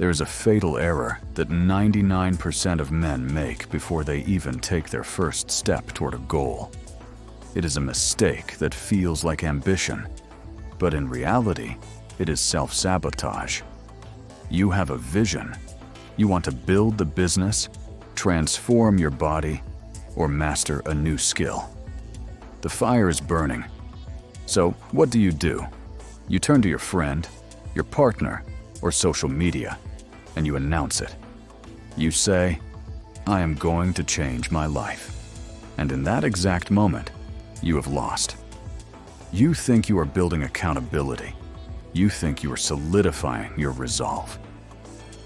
There is a fatal error that 99% of men make before they even take their first step toward a goal. It is a mistake that feels like ambition, but in reality, it is self-sabotage. You have a vision. You want to build the business, transform your body, or master a new skill. The fire is burning. So what do? You turn to your friend, your partner, or social media, and you announce it. You say, "I am going to change my life." And in that exact moment, you have lost. You think you are building accountability. You think you are solidifying your resolve.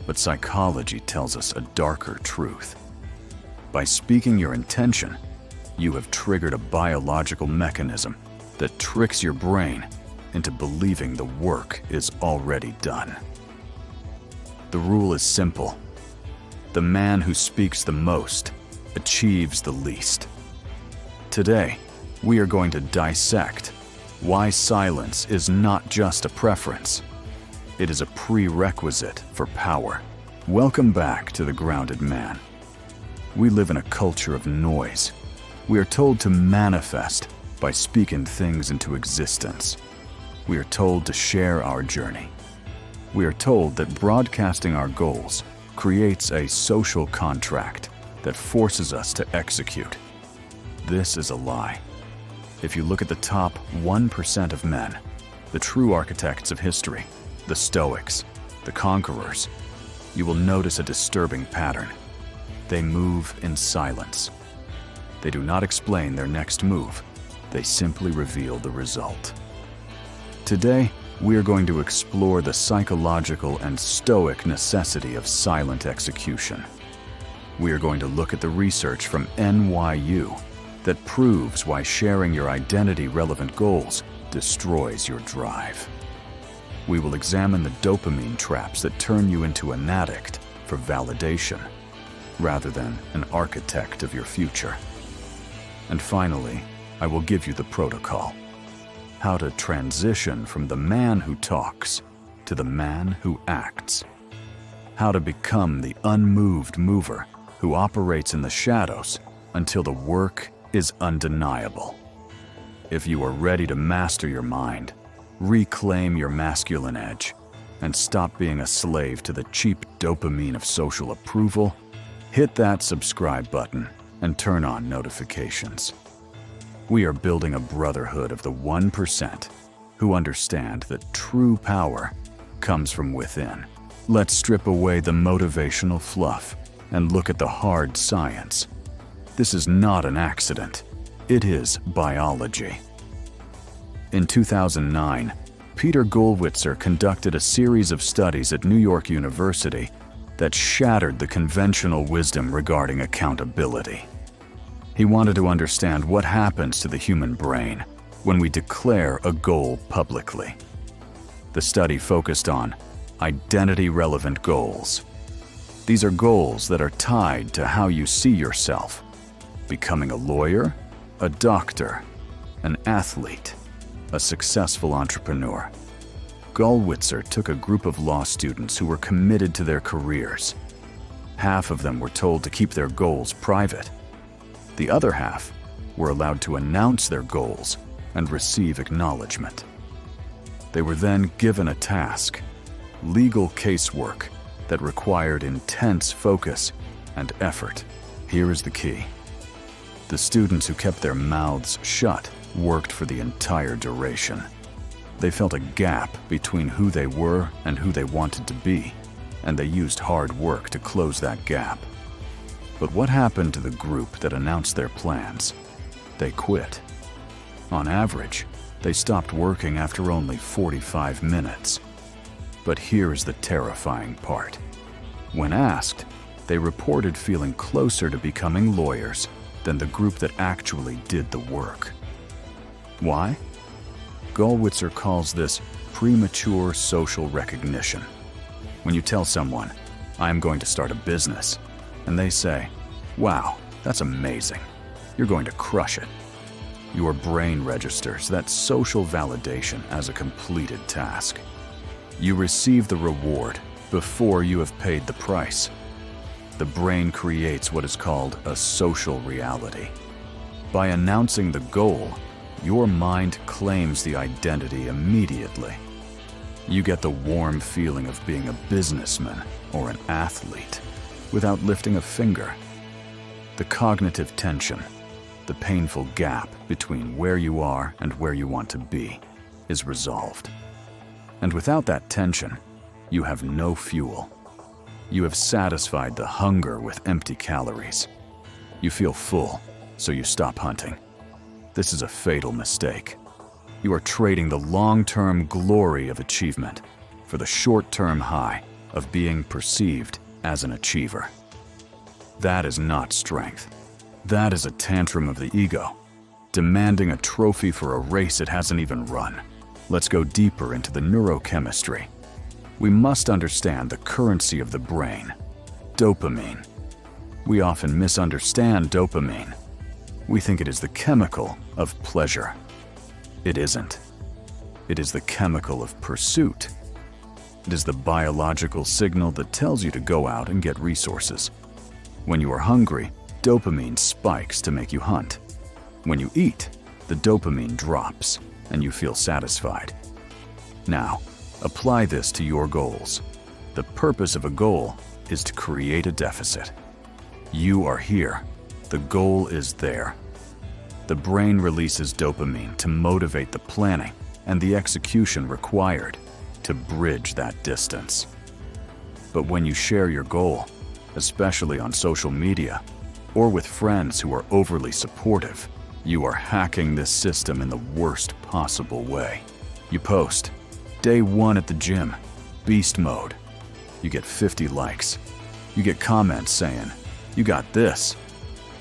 But psychology tells us a darker truth. By speaking your intention, you have triggered a biological mechanism that tricks your brain into believing the work is already done. The rule is simple. The man who speaks the most achieves the least. Today, we are going to dissect why silence is not just a preference. It is a prerequisite for power. Welcome back to The Grounded Man. We live in a culture of noise. We are told to manifest by speaking things into existence. We are told to share our journey. We are told that broadcasting our goals creates a social contract that forces us to execute. This is a lie. If you look at the top 1% of men, the true architects of history, the Stoics, the conquerors, you will notice a disturbing pattern. They move in silence. They do not explain their next move. They simply reveal the result. Today, we are going to explore the psychological and stoic necessity of silent execution. We are going to look at the research from NYU that proves why sharing your identity-relevant goals destroys your drive. We will examine the dopamine traps that turn you into an addict for validation, rather than an architect of your future. And finally, I will give you the protocol. How to transition from the man who talks to the man who acts. How to become the unmoved mover who operates in the shadows until the work is undeniable. If you are ready to master your mind, reclaim your masculine edge, and stop being a slave to the cheap dopamine of social approval, hit that subscribe button and turn on notifications. We are building a brotherhood of the 1% who understand that true power comes from within. Let's strip away the motivational fluff and look at the hard science. This is not an accident. It is biology. In 2009, Peter Gollwitzer conducted a series of studies at New York University that shattered the conventional wisdom regarding accountability. He wanted to understand what happens to the human brain when we declare a goal publicly. The study focused on identity-relevant goals. These are goals that are tied to how you see yourself: becoming a lawyer, a doctor, an athlete, a successful entrepreneur. Gollwitzer took a group of law students who were committed to their careers. Half of them were told to keep their goals private. The other half were allowed to announce their goals and receive acknowledgement. They were then given a task, legal casework, that required intense focus and effort. Here is the key. The students who kept their mouths shut worked for the entire duration. They felt a gap between who they were and who they wanted to be, and they used hard work to close that gap. But what happened to the group that announced their plans? They quit. On average, they stopped working after only 45 minutes. But here is the terrifying part. When asked, they reported feeling closer to becoming lawyers than the group that actually did the work. Why? Gollwitzer calls this premature social recognition. When you tell someone, "I am going to start a business," and they say, "Wow, that's amazing. You're going to crush it," your brain registers that social validation as a completed task. You receive the reward before you have paid the price. The brain creates what is called a social reality. By announcing the goal, your mind claims the identity immediately. You get the warm feeling of being a businessman or an athlete without lifting a finger. The cognitive tension, the painful gap between where you are and where you want to be, is resolved. And without that tension, you have no fuel. You have satisfied the hunger with empty calories. You feel full, so you stop hunting. This is a fatal mistake. You are trading the long-term glory of achievement for the short-term high of being perceived as an achiever. That is not strength. That is a tantrum of the ego, demanding a trophy for a race it hasn't even run. Let's go deeper into the neurochemistry. We must understand the currency of the brain, dopamine. We often misunderstand dopamine. We think it is the chemical of pleasure. It isn't. It is the chemical of pursuit. It is the biological signal that tells you to go out and get resources. When you are hungry, dopamine spikes to make you hunt. When you eat, the dopamine drops and you feel satisfied. Now, apply this to your goals. The purpose of a goal is to create a deficit. You are here. The goal is there. The brain releases dopamine to motivate the planning and the execution required to bridge that distance. But when you share your goal, especially on social media, or with friends who are overly supportive, you are hacking this system in the worst possible way. You post, "Day 1 at the gym, beast mode." You get 50 likes. You get comments saying, "You got this."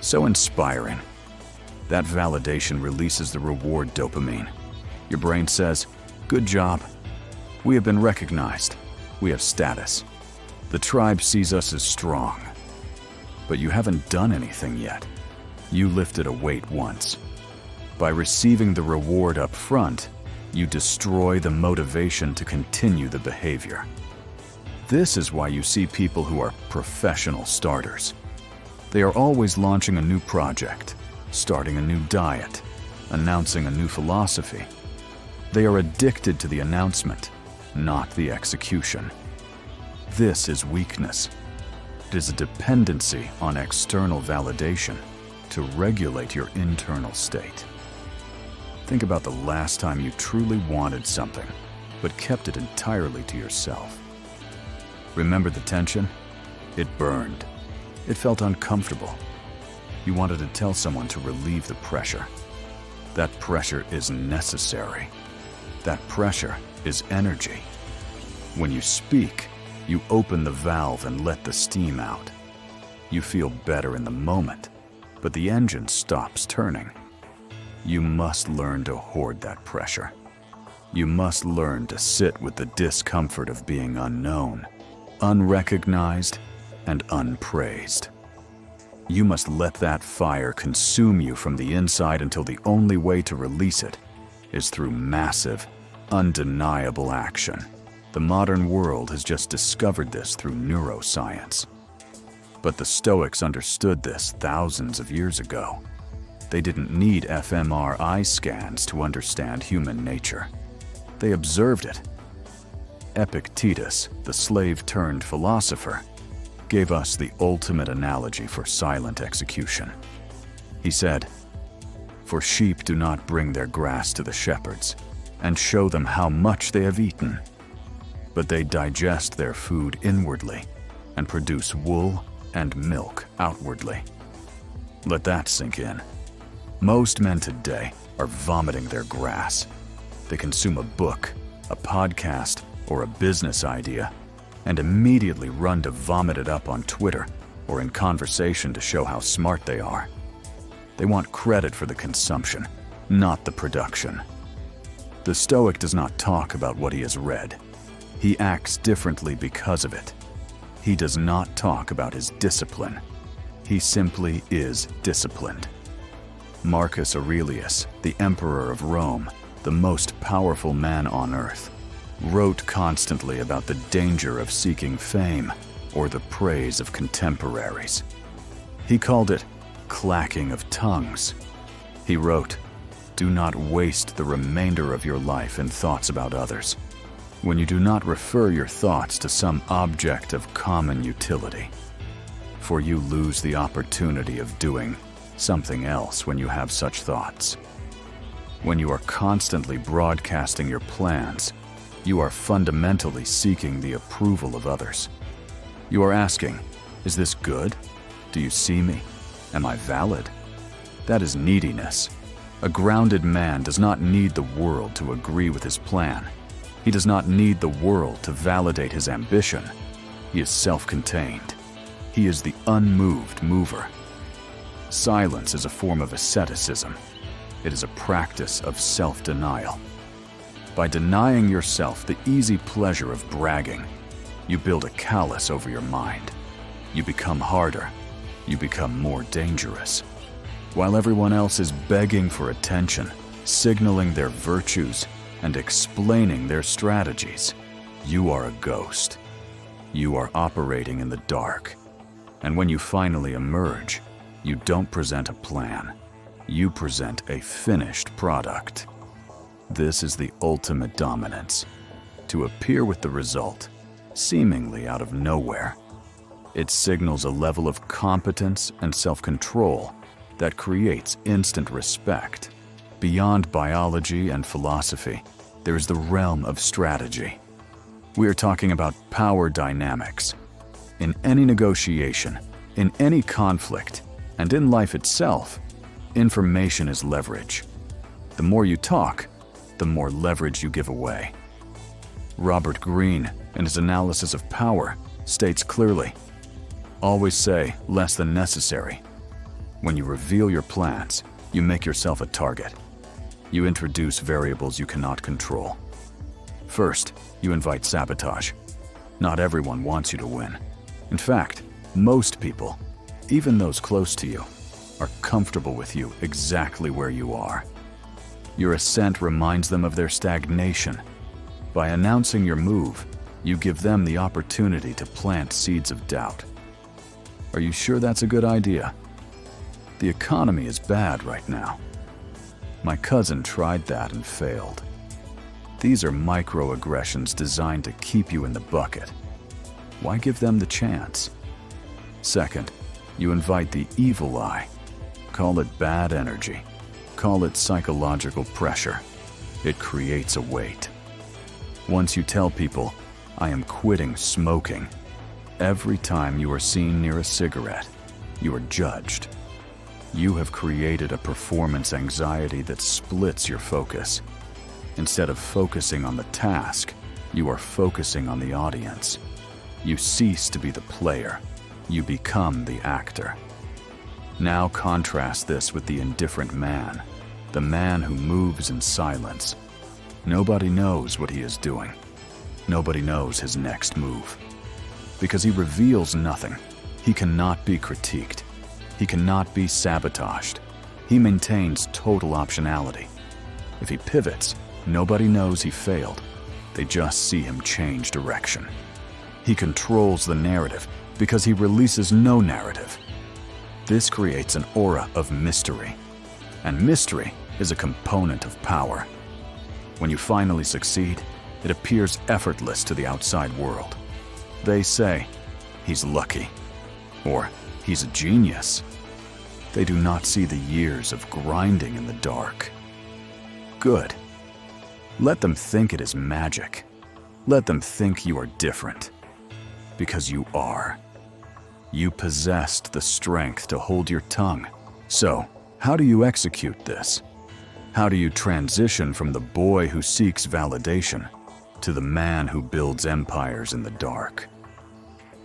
So inspiring. That validation releases the reward dopamine. Your brain says, "Good job. We have been recognized. We have status. The tribe sees us as strong." But you haven't done anything yet. You lifted a weight once. By receiving the reward up front, you destroy the motivation to continue the behavior. This is why you see people who are professional starters. They are always launching a new project, starting a new diet, announcing a new philosophy. They are addicted to the announcement, not the execution. This is weakness. It is a dependency on external validation to regulate your internal state. Think about the last time you truly wanted something, but kept it entirely to yourself. Remember the tension? It burned. It felt uncomfortable. You wanted to tell someone to relieve the pressure. That pressure is necessary. That pressure is energy. When you speak, you open the valve and let the steam out. You feel better in the moment, but the engine stops turning. You must learn to hoard that pressure. You must learn to sit with the discomfort of being unknown, unrecognized, and unpraised. You must let that fire consume you from the inside until the only way to release it is through massive, undeniable action. The modern world has just discovered this through neuroscience. But the Stoics understood this thousands of years ago. They didn't need fMRI scans to understand human nature. They observed it. Epictetus, the slave-turned-philosopher, gave us the ultimate analogy for silent execution. He said, "For sheep do not bring their grass to the shepherds and show them how much they have eaten, but they digest their food inwardly and produce wool and milk outwardly." Let that sink in. Most men today are vomiting their grass. They consume a book, a podcast, or a business idea, and immediately run to vomit it up on Twitter or in conversation to show how smart they are. They want credit for the consumption, not the production. The Stoic does not talk about what he has read. He acts differently because of it. He does not talk about his discipline. He simply is disciplined. Marcus Aurelius, the Emperor of Rome, the most powerful man on earth, wrote constantly about the danger of seeking fame or the praise of contemporaries. He called it clacking of tongues. He wrote, "Do not waste the remainder of your life in thoughts about others, when you do not refer your thoughts to some object of common utility. For you lose the opportunity of doing something else when you have such thoughts. When you are constantly broadcasting your plans, you are fundamentally seeking the approval of others. You are asking, is this good? Do you see me? Am I valid? That is neediness. A grounded man does not need the world to agree with his plan. He does not need the world to validate his ambition. He is self-contained. He is the unmoved mover. Silence is a form of asceticism. It is a practice of self-denial. By denying yourself the easy pleasure of bragging, you build a callus over your mind. You become harder. You become more dangerous. While everyone else is begging for attention, signaling their virtues, and explaining their strategies, you are a ghost. You are operating in the dark. And when you finally emerge, you don't present a plan. You present a finished product. This is the ultimate dominance. To appear with the result, seemingly out of nowhere. It signals a level of competence and self-control that creates instant respect. Beyond biology and philosophy, there is the realm of strategy. We are talking about power dynamics. In any negotiation, in any conflict, and in life itself, information is leverage. The more you talk, the more leverage you give away. Robert Greene, in his analysis of power, states clearly, always say less than necessary. When you reveal your plans, you make yourself a target. You introduce variables you cannot control. First, you invite sabotage. Not everyone wants you to win. In fact, most people, even those close to you, are comfortable with you exactly where you are. Your ascent reminds them of their stagnation. By announcing your move, you give them the opportunity to plant seeds of doubt. Are you sure that's a good idea? The economy is bad right now. My cousin tried that and failed. These are microaggressions designed to keep you in the bucket. Why give them the chance? Second, you invite the evil eye. Call it bad energy. Call it psychological pressure. It creates a weight. Once you tell people, I am quitting smoking, every time you are seen near a cigarette, you are judged. You have created a performance anxiety that splits your focus. Instead of focusing on the task, you are focusing on the audience. You cease to be the player. You become the actor. Now contrast this with the indifferent man, the man who moves in silence. Nobody knows what he is doing. Nobody knows his next move. Because he reveals nothing, he cannot be critiqued. He cannot be sabotaged. He maintains total optionality. If he pivots, nobody knows he failed. They just see him change direction. He controls the narrative because he releases no narrative. This creates an aura of mystery. And mystery is a component of power. When you finally succeed, it appears effortless to the outside world. They say, he's lucky, or he's a genius. They do not see the years of grinding in the dark. Good. Let them think it is magic. Let them think you are different. Because you are. You possessed the strength to hold your tongue. So, how do you execute this? How do you transition from the boy who seeks validation to the man who builds empires in the dark?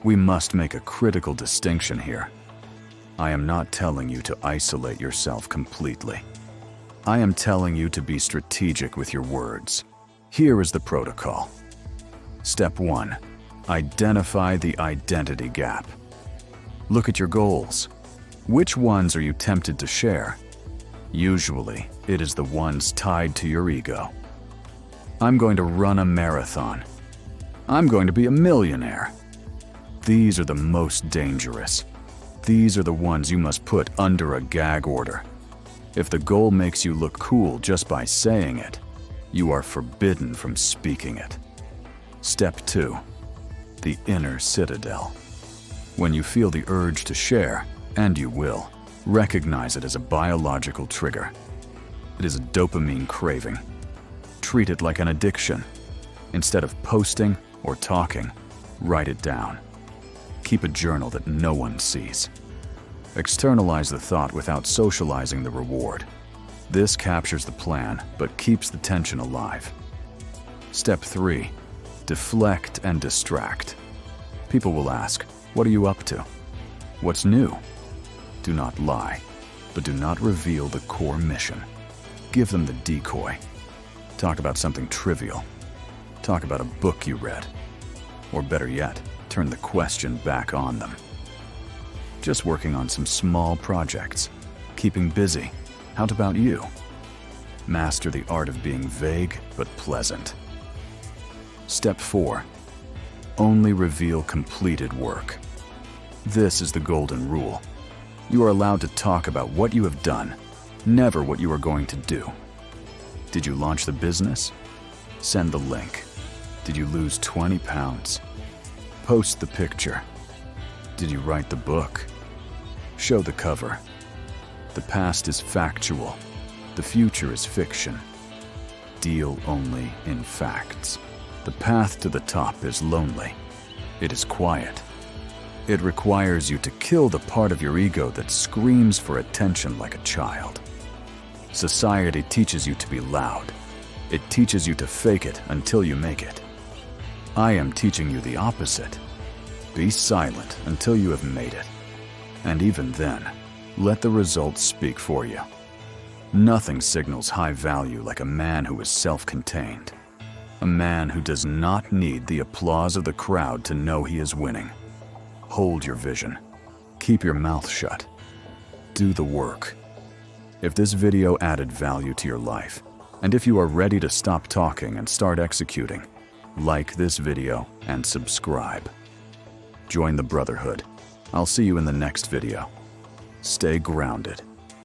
We must make a critical distinction here. I am not telling you to isolate yourself completely. I am telling you to be strategic with your words. Here is the protocol. Step 1. Identify the identity gap. Look at your goals. Which ones are you tempted to share? Usually, it is the ones tied to your ego. I'm going to run a marathon. I'm going to be a millionaire. These are the most dangerous. These are the ones you must put under a gag order. If the goal makes you look cool just by saying it, you are forbidden from speaking it. Step 2. The inner citadel. When you feel the urge to share, and you will, recognize it as a biological trigger. It is a dopamine craving. Treat it like an addiction. Instead of posting or talking, write it down. Keep a journal that no one sees. Externalize the thought without socializing the reward. This captures the plan, but keeps the tension alive. Step 3. Deflect and distract. People will ask, what are you up to? What's new? Do not lie, but do not reveal the core mission. Give them the decoy. Talk about something trivial. Talk about a book you read. Or better yet, turn the question back on them. Just working on some small projects. Keeping busy. How about you? Master the art of being vague but pleasant. Step 4. Only reveal completed work. This is the golden rule. You are allowed to talk about what you have done, never what you are going to do. Did you launch the business? Send the link. Did you lose 20 pounds? Post the picture. Did you write the book? Show the cover. The past is factual. The future is fiction. Deal only in facts. The path to the top is lonely. It is quiet. It requires you to kill the part of your ego that screams for attention like a child. Society teaches you to be loud. It teaches you to fake it until you make it. I am teaching you the opposite. Be silent until you have made it. And even then, let the results speak for you. Nothing signals high value like a man who is self-contained. A man who does not need the applause of the crowd to know he is winning. Hold your vision. Keep your mouth shut. Do the work. If this video added value to your life, and if you are ready to stop talking and start executing, like this video and subscribe. Join the Brotherhood. I'll see you in the next video. Stay grounded.